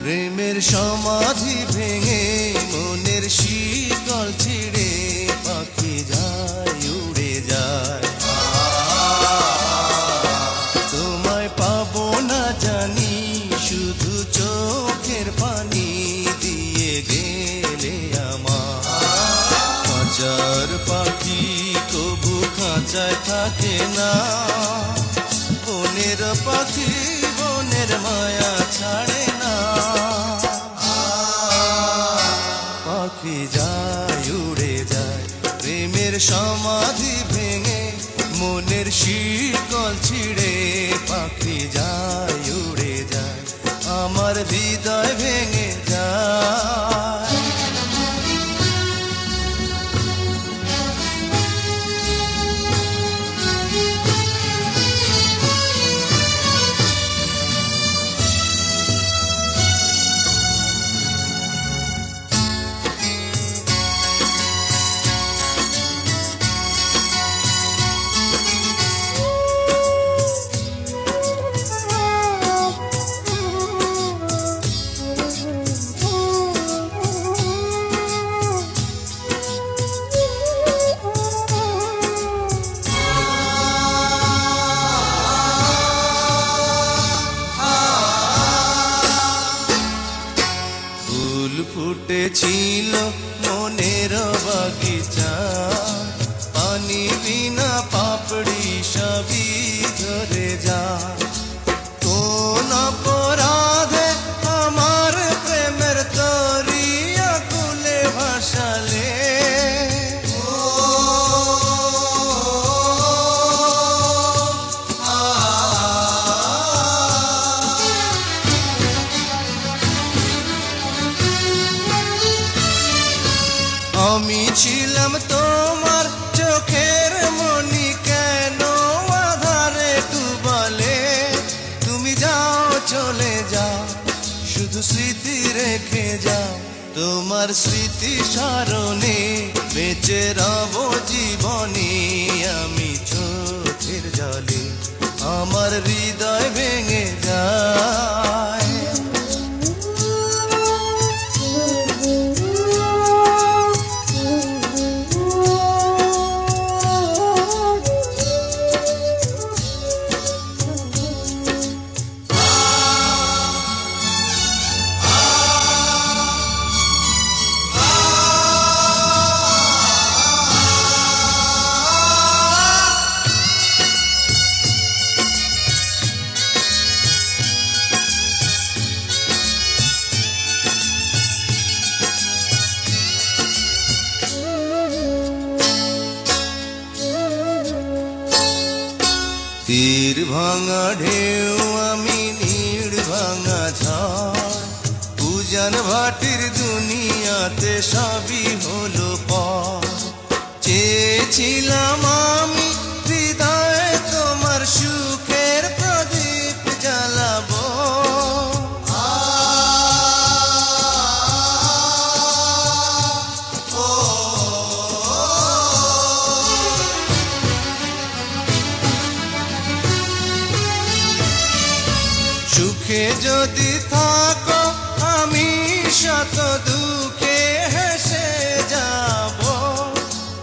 প্রেমের সমাধি ভেঙে মনের শিকল ছিঁড়ে পাখি যায় উড়ে যায়। তোমায় পাবো না জানি শুধু চোখের পানি দিয়ে গেলে আমার। খাঁচার পাখি তবু খাঁচায় থাকে না, বনের পাখি বনের মায়া ছাড়ে না। পাখি যায় উড়ে যায় প্রেমের সমাধি ভেঙে মনের শিকল ছিঁড়ে পাখি যায় উড়ে যায় আমার হৃদয় ভেঙে যায়। ফুল ফুটেছিল মনের বাগিচা, পানি বিনা পাপড়ি সবই ধরে যা। কোন অপরাধে আমার প্রেমের তরি আকুলে ভাসালে, আমি ছিলাম তোমার চোখের মনি কেন আধারে ডুবালে। তুমি যাও চলে যাও শুধু স্মৃতি রেখে যাও, তোমার স্মৃতি স্মরণে বেঁচে রব জীবনে। আমি চোখের জলে আমার হৃদয় ভেঙে যায়। তীর ভাঙা ঢেউ আমি নীড় ভাঙা ঝড়, উজান ভাটির দুনিয়াতে সবই হলো পর। চেয়েছিলাম আমি হৃদয়ে তোমার সুখের প্রদীপ জ্বালাবো, সুখে যদি থাকো আমি শত দুঃখে হেসে যাব।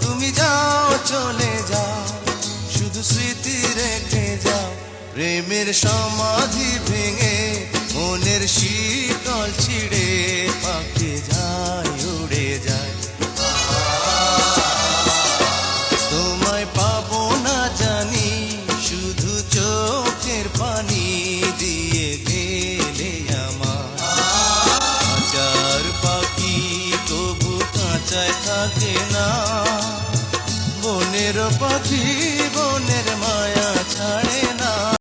তুমি যাও চলে যাও শুধু স্মৃতি রেখে যাও, প্রেমের সমাধি ভেঙে মনের শীতল ছিঁড়ে পাখি যায় উড়ে যায়। তোমায় পাবো না জানি শুধু চোখের পানি দিয়ে গেলে আমার। খাঁচার পাখি তবু কাঁচায় থাকে না, বনের পাখি বনের মায়া ছাড়ে না।